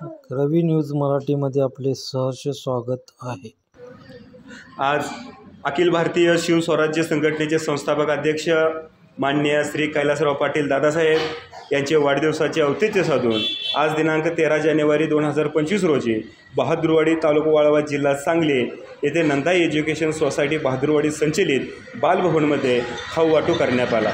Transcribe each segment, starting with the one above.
रवी news मराठीमध्ये आपले सहर्ष स्वागत आहे। आज अखिल भारतीय शिवस्वराज्य संघटनेचे संस्थापक अध्यक्ष माननीय श्री कैलासराव पाटील दादासाहेब यांचे वाढदिवसाचे औचित्य साधून आज दिनांक 13 जानेवारी 2025 रोजी बहादूरवाडी तालुका वाळवा जिल्हा सांगली येथे नंदाई एज्युकेशन सोसायटी बहादूरवाडी संचलित बालभवनमध्ये खाऊ वाटप करण्यात आला।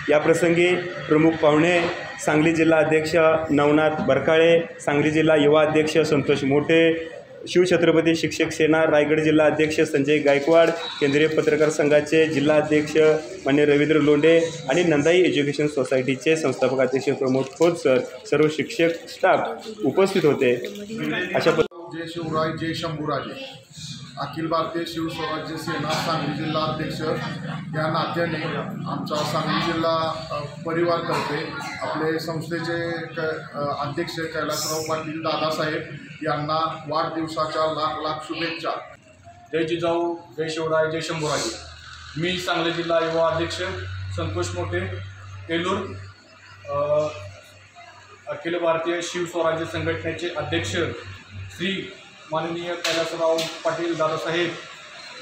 या प्रसंगी प्रमुख पाहुणे सांगली जिल्हा अध्यक्ष नवनाथ बरकाळे, सांगली जिल्हा युवा अध्यक्ष संतोष मोठे, शिवछत्रपती शिक्षक सेना रायगड जिल्हा अध्यक्ष संजय गायकवाड, केंद्रीय पत्रकार संघाचे जिल्हा अध्यक्ष मान्य रवींद्र लोंढे आणि नंदाई एज्युकेशन सोसायटीचे संस्थापक अध्यक्ष प्रमोद खोत सर, सर्व शिक्षक स्टाफ उपस्थित होते। अशा जय शिवराय जय शंभूराजे। अखिल भारतीय शिवस्वराज्य सेना सांगली जिल्हा अध्यक्ष या नात्याने आमचा सांगली जिल्हा परिवार करते आपले संस्थेचे अध्यक्ष कैलासराव पाटील दादासाहेब यांना वाढदिवसाच्या लाख लाख शुभेच्छा। जय जिजाऊ जय शिवराय जय शंभूराजे। मी सांगली जिल्हा युवा अध्यक्ष संतोष मोठे केलूर, अखिल भारतीय शिवस्वराज्य संघटनेचे अध्यक्ष श्री माननीय कैलासराव पाटील दादासाहेब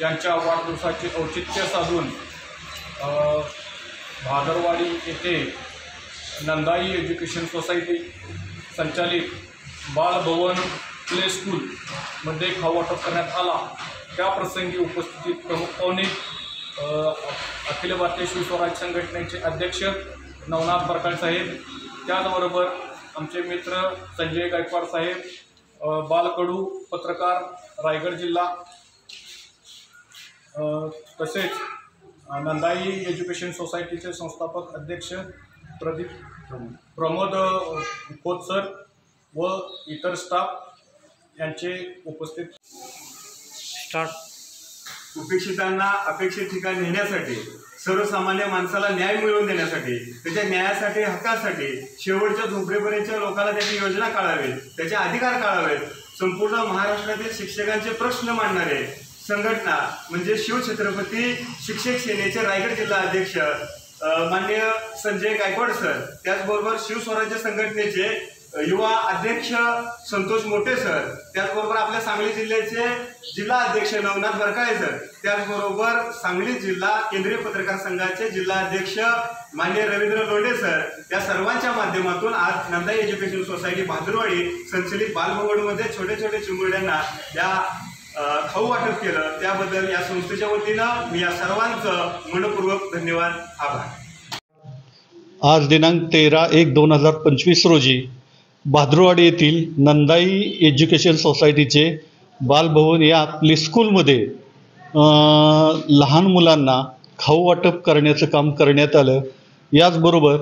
यांच्या वाढदिवसाचे औचित्य साधून भादरवाडी येथे नंदाई एज्युकेशन सोसायटी संचालित बालभवन प्ले स्कूलमध्ये खाऊ वाटप करण्यात आला। त्या प्रसंगी उपस्थित प्रमुख पाहुणे अखिल भारतीय शिवस्वराज्य संघटनेचे अध्यक्ष नवनाथ बरकाळे साहेब, त्याचबरोबर आमचे मित्र संजय गायकवाड साहेब, बालकडू पत्रकार रायगड जिल्हा, तसेच नंदाई एज्युकेशन सोसायटीचे संस्थापक अध्यक्ष प्रमोद खोत सर व इतर स्टाफ यांचे उपस्थित। उपेक्षितांना अपेक्षित ठिकाणी नेण्यासाठी, सर्वसामान्य माणसाला न्याय मिळवून देण्यासाठी, त्याच्या न्यायासाठी, हक्कासाठी शेवटच्या झोपडेपर्यंतच्या लोकांना त्याची योजना कळावेत, त्याचे अधिकार कळावेत, संपूर्ण महाराष्ट्रातील शिक्षकांचे प्रश्न मांडणारे संघटना म्हणजे शिवछत्रपती शिक्षक सेनेचे रायगड जिल्हा अध्यक्ष माननीय संजय गायकवाड सर, त्याचबरोबर शिवस्वराज्य संघटनेचे युवा अध्यक्ष संतोष मोठे सर, त्याचबरोबर आपल्या सांगली जिल्ह्याचे जिल्हा अध्यक्ष नवनाथ बरकाळे सर, त्याचबरोबर सांगली जिल्हा केंद्रीय पत्रकार संघाचे जिल्हा अध्यक्ष मान्य रवींद्र लोंढे सर, या सर्वांच्या माध्यमातून आज नंदाई एज्युकेशन सोसायटी बहादूरवाडी संचलित बालभवनमध्ये छोटे छोटे चिमुरड्यांना या खाऊ वाटप केलं। त्याबद्दल या संस्थेच्या वतीनं मी या सर्वांचं मनपूर्वक धन्यवाद, आभार। आज दिनांक 13/1/2025 रोजी बहादूरवाडी येथील नंदाई एज्युकेशन सोसायटीचे बालभवन या प्ले स्कूलमध्ये लहान मुलांना खाऊ वाटप करण्याचं काम करण्यात आलं। याचबरोबर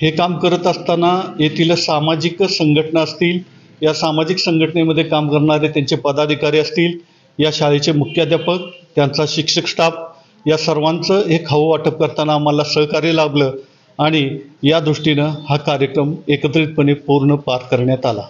हे काम करत असताना येथील सामाजिक संघटना असतील, या सामाजिक संघटनेमध्ये काम करणारे त्यांचे पदाधिकारी असतील, या शाळेचे मुख्याध्यापक, त्यांचा शिक्षक स्टाफ, या सर्वांचं हे खाऊ वाटप करताना आम्हाला सहकार्य लाभलं आणि या दृष्टीनं हा कार्यक्रम एकत्रितपणे पूर्ण पार करण्यात आला।